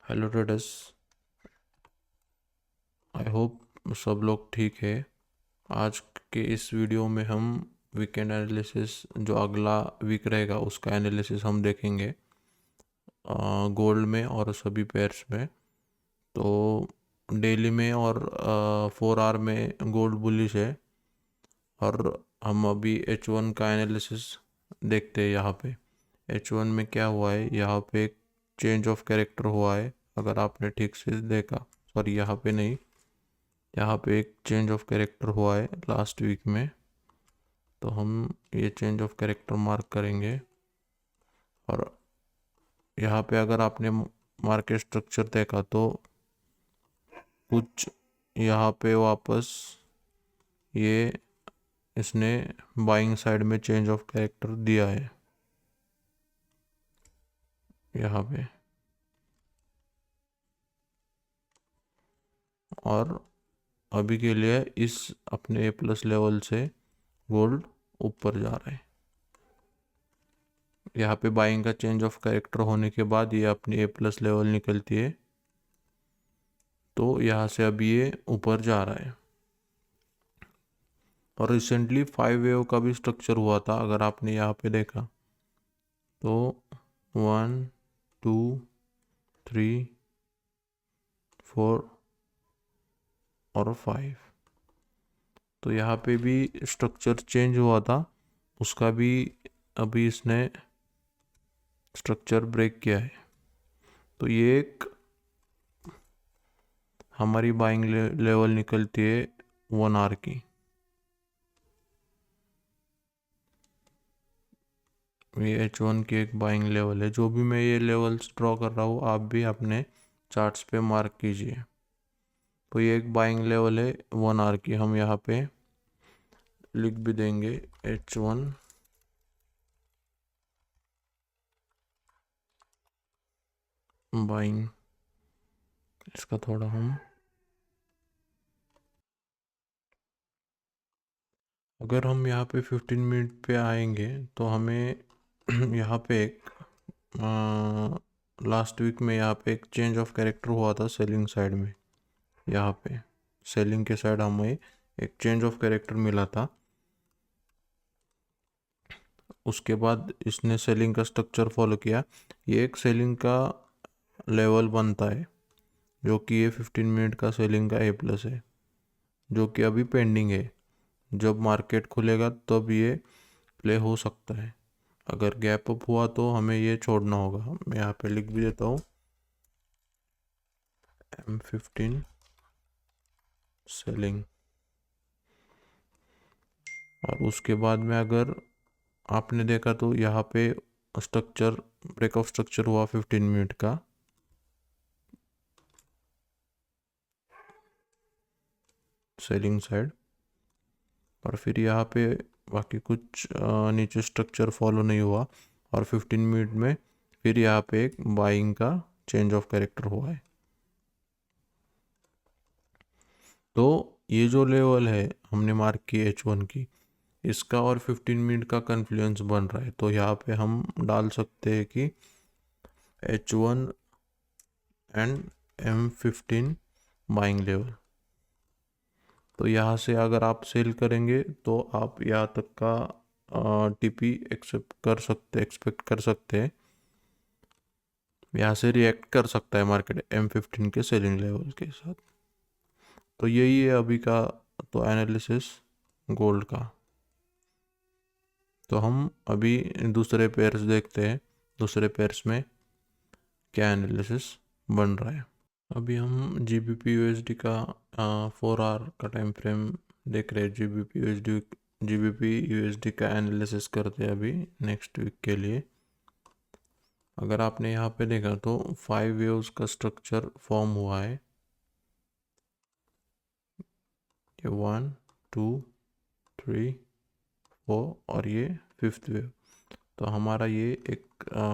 Hello traders. I hope सब लोग ठीक है। आज के इस वीडियो में हम वीकेंड एनालिसिस जो अगला वीक रहेगा उसका एनालिसिस हम देखेंगे गोल्ड में और सभी पेयर्स में। तो डेली में और 4 आवर में गोल्ड बुलिश है। और हम अभी H1 का एनालिसिस देखते हैं। यहाँ पे H1 में क्या हुआ है, यहाँ पे एक चेंज ऑफ कैरेक्टर हुआ है। अगर आपने ठीक से देखा, सॉरी यहाँ पे नहीं, यहाँ पे एक चेंज ऑफ कैरेक्टर हुआ है लास्ट वीक में। तो हम ये चेंज ऑफ कैरेक्टर मार्क करेंगे। और यहाँ पे अगर आपने मार्केट स्ट्रक्चर देखा तो कुछ यहाँ पे वापस ये इसने बाइंग साइड में चेंज ऑफ कैरेक्टर दिया है यहाँ पे। और अभी के लिए इस अपने A+ लेवल से गोल्ड ऊपर जा रहा है। यहाँ पे बाइंग का चेंज ऑफ कैरेक्टर होने के बाद ये अपनी A+ लेवल निकलती है। तो यहाँ से अभी ये ऊपर जा रहा है। और रिसेंटली 5 वेव का भी स्ट्रक्चर हुआ था, अगर आपने यहाँ पे देखा तो 1 2 3 4 और 5। तो यहाँ पे भी स्ट्रक्चर चेंज हुआ था, उसका भी अभी इसने स्ट्रक्चर ब्रेक किया है। तो ये एक हमारी बाइंग लेवल निकलती है 1 आवर की। ये H1 की एक बाइंग लेवल है। जो भी मैं ये लेवल्स ड्रॉ कर रहा हूँ आप भी अपने चार्ट्स पे मार्क कीजिए। तो ये एक बाइंग लेवल है 1 आवर की। हम यहाँ पे लिख भी देंगे H1 बाइंग। इसका थोड़ा हम अगर हम यहाँ पे 15 मिनट पे आएंगे तो हमें यहाँ पे एक लास्ट वीक में यहाँ पे एक चेंज ऑफ कैरेक्टर हुआ था सेलिंग साइड में। यहाँ पे सेलिंग के साइड हमें एक चेंज ऑफ कैरेक्टर मिला था। उसके बाद इसने सेलिंग का स्ट्रक्चर फॉलो किया। ये एक सेलिंग का लेवल बनता है जो कि ये 15 मिनट का सेलिंग का A+ है, जो कि अभी पेंडिंग है। जब मार्केट खुलेगा तब ये प्ले हो सकता है। अगर गैप अप हुआ तो हमें ये छोड़ना होगा। मैं यहाँ पे लिख भी देता हूँ M15 सेलिंग। और उसके बाद में अगर आपने देखा तो यहाँ पे स्ट्रक्चर ब्रेकआउट स्ट्रक्चर हुआ 15 मिनट का। Selling side. और फिर यहाँ पे बाकी कुछ नीचे स्ट्रक्चर फॉलो नहीं हुआ। और 15 मिनट में फिर यहाँ पे एक बाइंग का चेंज ऑफ कैरेक्टर हुआ है। तो ये जो लेवल है हमने मार्क की H1 की, इसका और 15 मिनट का कन्फ्लुएंस बन रहा है। तो यहाँ पे हम डाल सकते हैं कि H1 and M15 buying level. तो यहाँ से अगर आप सेल करेंगे तो आप यहाँ तक का TP एक्सपेक्ट कर सकते हैं। यहाँ से रिएक्ट कर सकता है मार्केट M15 के सेलिंग लेवल के साथ। तो यही है अभी का तो एनालिसिस गोल्ड का। तो हम अभी दूसरे पेयर्स देखते हैं, दूसरे पेयर्स में क्या एनालिसिस बन रहा है। अभी हम GBP USD का 4 आवर का टाइम फ्रेम देख रहे हैं। GBP USD का एनालिसिस करते हैं अभी नेक्स्ट वीक के लिए। अगर आपने यहाँ पे देखा तो 5 वेव्स का स्ट्रक्चर फॉर्म हुआ है। ये 1 2 3 4 और ये 5th वेव। तो हमारा ये एक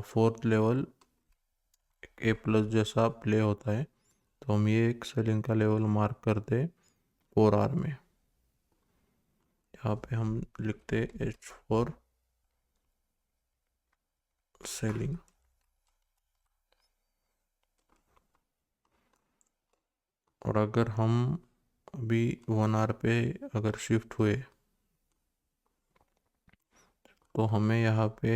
4th लेवल A+ जैसा प्ले होता है। तो हम ये एक सेलिंग का लेवल मार्क करते 4 आवर में। यहाँ पे हम लिखते H4 सेलिंग। और अगर हम अभी 1 आवर पे अगर शिफ्ट हुए तो हमें यहाँ पे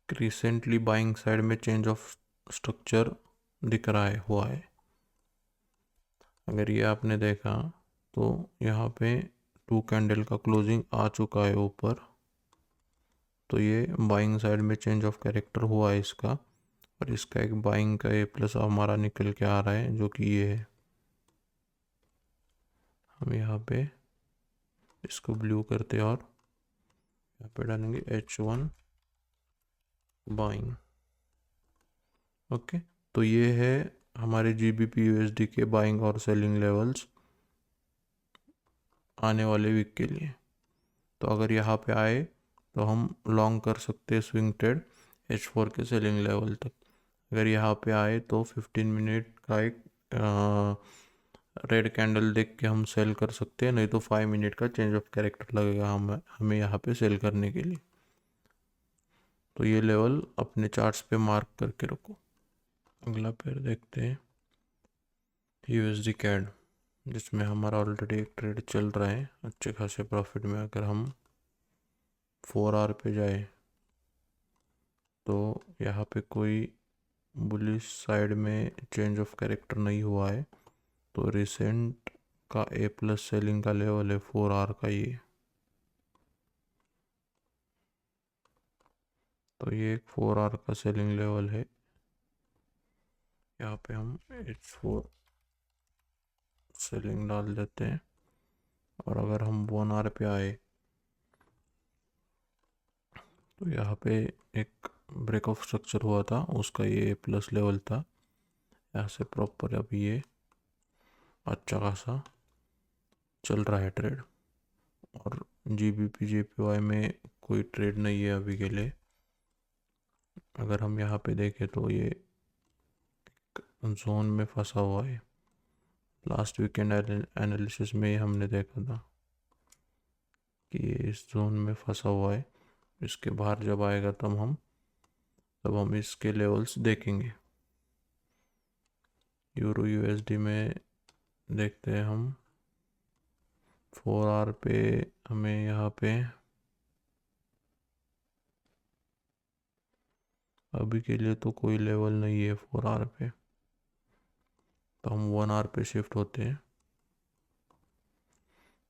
रिसेंटली बाइंग साइड में चेंज ऑफ स्ट्रक्चर दिख रहा है हुआ है। अगर ये आपने देखा तो यहाँ पे 2 कैंडल का क्लोजिंग आ चुका है ऊपर, तो ये बाइंग साइड में चेंज ऑफ कैरेक्टर हुआ है इसका, और इसका एक बाइंग का ए प्लस हमारा निकल के आ रहा है जो कि ये है। हम यहाँ पे इसको ब्लू करते हैं और यहाँ पे डालेंगे H1 बाइंग। ओके, तो ये है हमारे GBP USD के बाइंग और सेलिंग लेवल्स आने वाले वीक के लिए। तो अगर यहाँ पे आए तो हम लॉन्ग कर सकते हैं स्विंग ट्रेड H4 के सेलिंग लेवल तक। अगर यहाँ पे आए तो 15 मिनट का एक रेड कैंडल देख के हम सेल कर सकते हैं, नहीं तो 5 मिनट का चेंज ऑफ कैरेक्टर लगेगा हमें यहाँ पे सेल करने के लिए। तो ये लेवल अपने चार्ट्स पे मार्क करके रखो। अगला पेयर देखते हैं USD CAD, जिसमें हमारा ऑलरेडी एक ट्रेड चल रहा है अच्छे खासे प्रॉफिट में। अगर हम 4 आवर पे जाए तो यहाँ पे कोई बुलिश साइड में चेंज ऑफ कैरेक्टर नहीं हुआ है, तो रिसेंट का ए प्लस सेलिंग का लेवल है 4 आवर का ये। तो ये एक 4 आवर का सेलिंग लेवल है। यहाँ पे हम H4 सेलिंग डाल देते हैं, और अगर हम 1 आवर पे आए तो यहाँ पे एक ब्रेक ऑफ स्ट्रक्चर हुआ था, उसका ये प्लस लेवल था। यहाँ से प्रॉपर अभी ये अच्छा खासा चल रहा है ट्रेड, और GBP JPY में कोई ट्रेड नहीं है अभी के लिए। अगर हम यहाँ पे देखें तो ये जोन में फंसा हुआ है। लास्ट वीकेंड एनालिसिस में हमने देखा था कि ये इस जोन में फंसा हुआ है। इसके बाहर जब आएगा तब हम इसके लेवल्स देखेंगे। यूरो USD में देखते हैं हम 4 आवर पे हमें यहाँ पे अभी के लिए तो कोई लेवल नहीं है 4 आवर पे, तो हम 1 आवर पे शिफ्ट होते हैं।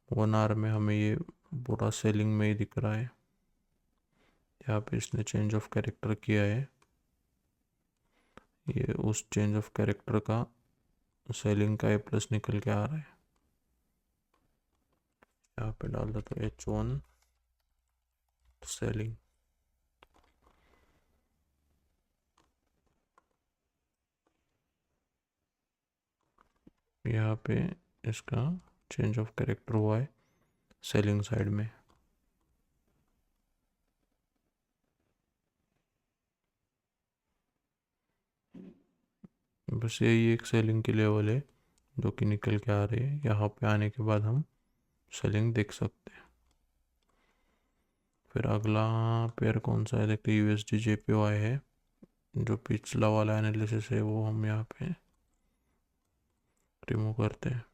1 आवर में हमें ये पूरा सेलिंग में ही दिख रहा है। यहाँ पे इसने चेंज ऑफ कैरेक्टर किया है, ये उस चेंज ऑफ कैरेक्टर का सेलिंग का ए प्लस निकल के आ रहा है। यहाँ पे डाल दो तो H1 सेलिंग। यहाँ पे इसका चेंज ऑफ कैरेक्टर हुआ है सेलिंग साइड में। बस यही एक सेलिंग की लेवल है जो कि निकल के आ रही है। यहाँ पे आने के बाद हम सेलिंग देख सकते हैं। फिर अगला पेयर कौन सा है देखते हैं, USD JPY है। जो पिछला वाला एनालिसिस है वो हम यहाँ पे रिमूव करते हैं।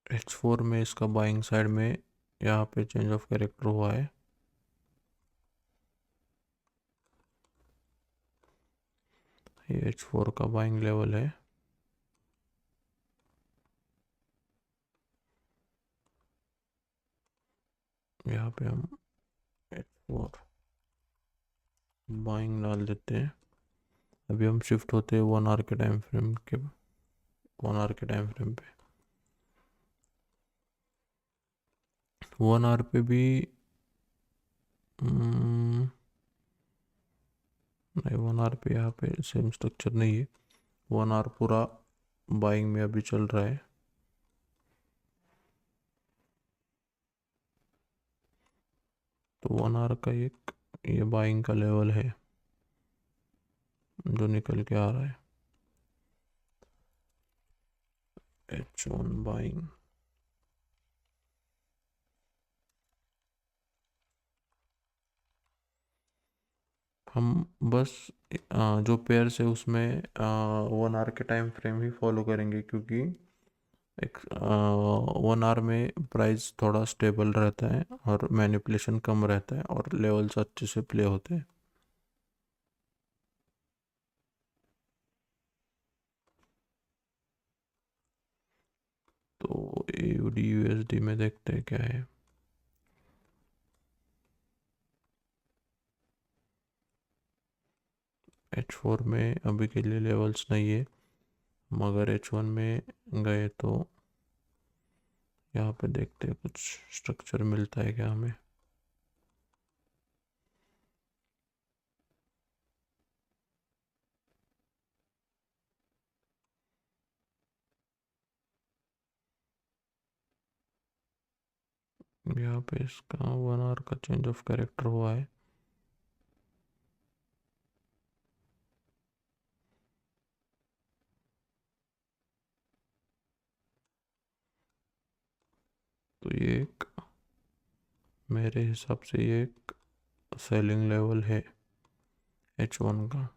H4 में इसका बाइंग साइड में यहाँ पे चेंज ऑफ कैरेक्टर हुआ है। ये H4 का बाइंग लेवल है। यहाँ पे हम H4 बाइंग डाल देते हैं। अभी हम शिफ्ट होते हैं 1 आवर के टाइम फ्रेम के 1 आवर के टाइम फ्रेम पे। 1 आवर पे भी नहीं, 1 आवर पे यहाँ पे सेम स्ट्रक्चर नहीं है। 1 आवर पूरा बाइंग में अभी चल रहा है। तो 1 आवर का एक ये बाइंग का लेवल है जो निकल के आ रहा है। H1 buying. हम बस जो पेयर्स है उसमें 1 आवर के टाइम फ्रेम ही फॉलो करेंगे, क्योंकि एक 1 आवर में प्राइस थोड़ा स्टेबल रहता है और मैनिपुलेशन कम रहता है और लेवल्स अच्छे से प्ले होते हैं। तो AUD USD में देखते हैं क्या है। H4 में अभी के लिए लेवल्स नहीं है, मगर H1 में गए तो यहाँ पे देखते हैं कुछ स्ट्रक्चर मिलता है क्या हमें। यहाँ पे इसका 1 आवर का चेंज ऑफ कैरेक्टर हुआ है। तो ये एक, मेरे हिसाब से ये एक सेलिंग लेवल है H1 का।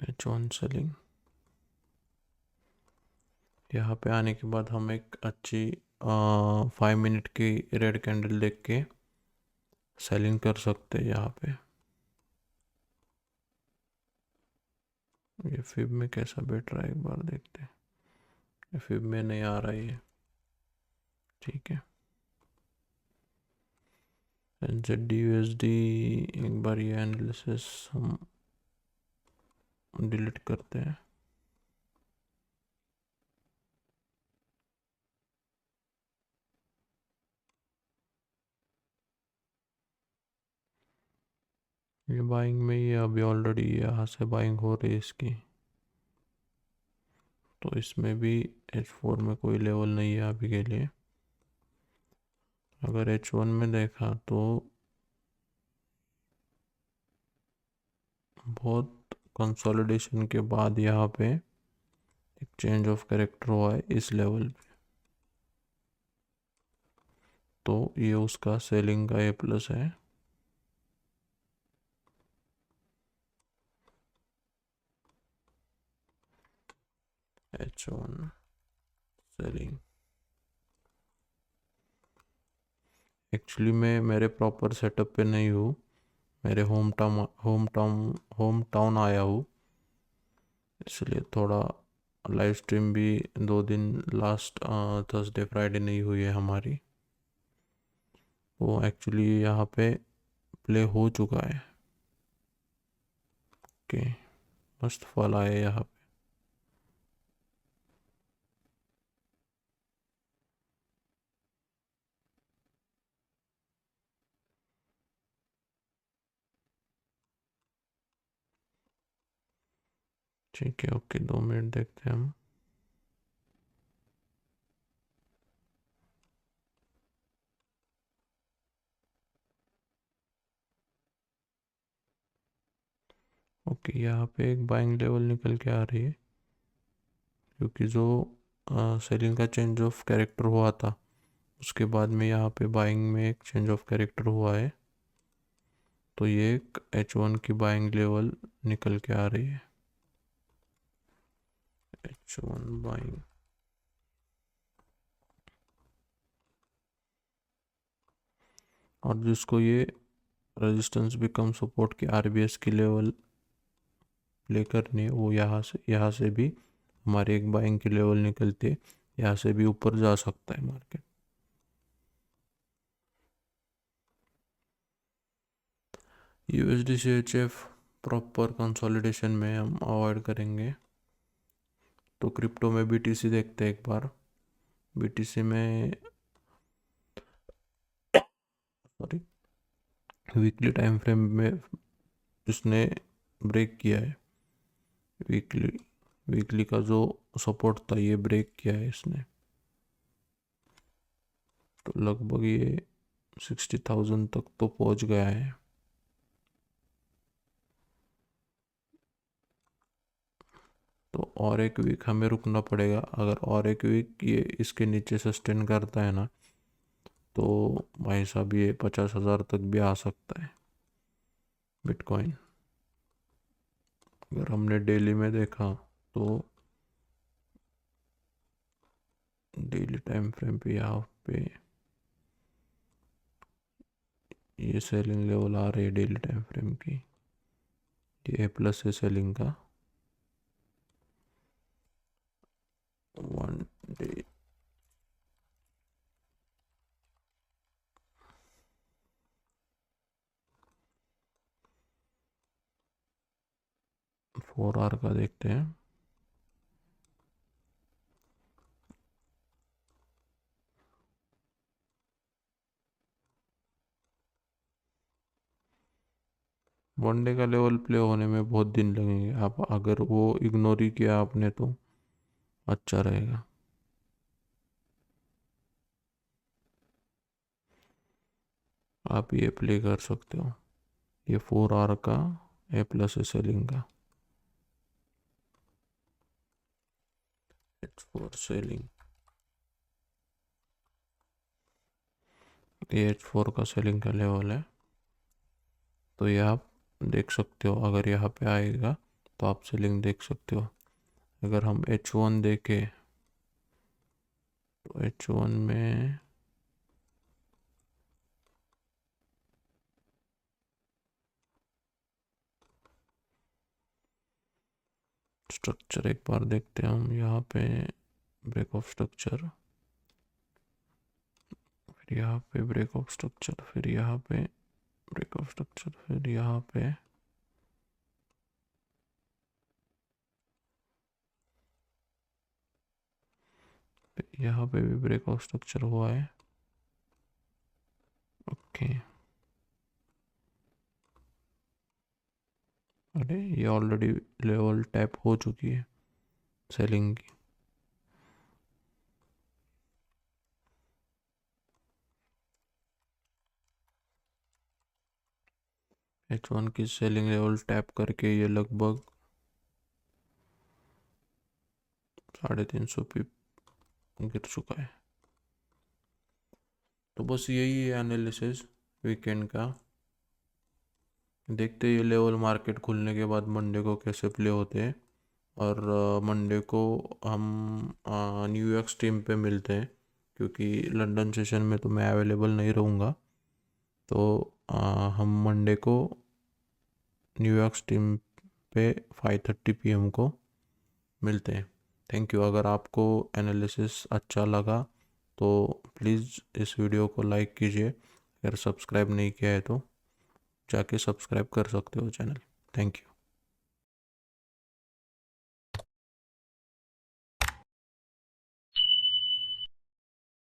H1 selling. यहाँ पे आने के बाद हम एक अच्छी 5 मिनट की रेड कैंडल देख के सेलिंग कर सकते हैं यहाँ पे। ये फिब में कैसा बैठ रहा है एक बार देखते हैं। ये फिब में नहीं आ रहा है ये, ठीक है। NZD USD, एक बार ये एनालिसिस हम डिलीट करते हैं। ये बाइंग में ये अभी ऑलरेडी यहाँ से बाइंग हो रही है इसकी, तो इसमें भी H4 में कोई लेवल नहीं है अभी के लिए। अगर H1 में देखा तो बहुत कंसोलिडेशन के बाद यहाँ पे एक चेंज ऑफ कैरेक्टर हुआ है इस लेवल पे, तो ये उसका सेलिंग का A+ है। H1 selling. एक्चुअली मैं मेरे प्रॉपर सेटअप पे नहीं हूँ, मेरे होम टाउन आया हूँ, इसलिए थोड़ा लाइव स्ट्रीम भी 2 दिन लास्ट थर्सडे फ्राइडे नहीं हुई है हमारी। वो एक्चुअली यहाँ पे प्ले हो चुका है। ओके, मस्त फॉल आए यहाँ पे। ठीक है, ओके, 2 मिनट देखते हैं हम। ओके, यहाँ पे एक बाइंग लेवल निकल के आ रही है, क्योंकि जो सेलिंग का चेंज ऑफ कैरेक्टर हुआ था उसके बाद में यहाँ पे बाइंग में एक चेंज ऑफ कैरेक्टर हुआ है, तो ये एक H1 की बाइंग लेवल निकल के आ रही है। H1 buying. और जिसको ये रेजिस्टेंस भी कम सपोर्ट की RBS की लेवल प्ले करनी है, वो यहाँ से भी हमारे एक बाइंग की लेवल निकलती है, यहाँ से भी ऊपर जा सकता है market. USD CHF proper consolidation में हम अवॉइड करेंगे। तो क्रिप्टो में BTC देखते हैं एक बार। BTC में, सॉरी, वीकली टाइम फ्रेम में इसने ब्रेक किया है। वीकली वीकली का जो सपोर्ट था ये ब्रेक किया है इसने, तो लगभग ये 60,000 तक तो पहुंच गया है। तो और एक वीक हमें रुकना पड़ेगा। अगर और एक वीक ये इसके नीचे सस्टेन करता है ना, तो भाई साहब ये 50,000 तक भी आ सकता है बिटकॉइन। अगर हमने डेली में देखा तो डेली टाइम फ्रेम पे यहाँ पे ये सेलिंग लेवल आ रही है डेली टाइम फ्रेम की। ये ए प्लस है सेलिंग का 1 डे। फोर आवर का देखते हैं। वनडे का लेवल प्ले होने में बहुत दिन लगेंगे। आप अगर वो इग्नोर ही किया आपने तो अच्छा रहेगा। आप ये प्ले कर सकते हो। ये 4 आवर का ए प्लस है सेलिंग का H4 सेलिंग। ये H4 का सेलिंग का लेवल है। तो ये आप देख सकते हो। अगर यहाँ पे आएगा तो आप सेलिंग देख सकते हो। अगर हम H1 देखें तो H1 में स्ट्रक्चर एक बार देखते हैं हम। यहाँ पे ब्रेक ऑफ स्ट्रक्चर, फिर यहाँ पे ब्रेक ऑफ स्ट्रक्चर, फिर यहाँ पे ब्रेक ऑफ स्ट्रक्चर, फिर यहाँ पे यहाँ पे भी ब्रेक ऑफ स्ट्रक्चर हुआ है। ओके, अरे ये ऑलरेडी लेवल टैप हो चुकी है सेलिंग की। H1 की सेलिंग लेवल टैप करके ये लगभग 350 पिप गिर चुका है। तो बस यही है एनालिसिस वीकेंड का। देखते ये लेवल मार्केट खुलने के बाद मंडे को कैसे प्ले होते हैं। और मंडे को हम न्यूयॉर्क स्ट्रीम पे मिलते हैं, क्योंकि लंदन सेशन में तो मैं अवेलेबल नहीं रहूँगा। तो हम मंडे को न्यूयॉर्क स्ट्रीम पे 5:30 PM को मिलते हैं। Thank you. अगर आपको एनालिसिस अच्छा लगा तो प्लीज़ इस वीडियो को लाइक कीजिए। अगर सब्सक्राइब नहीं किया है तो जाके सब्सक्राइब कर सकते हो चैनल। Thank you.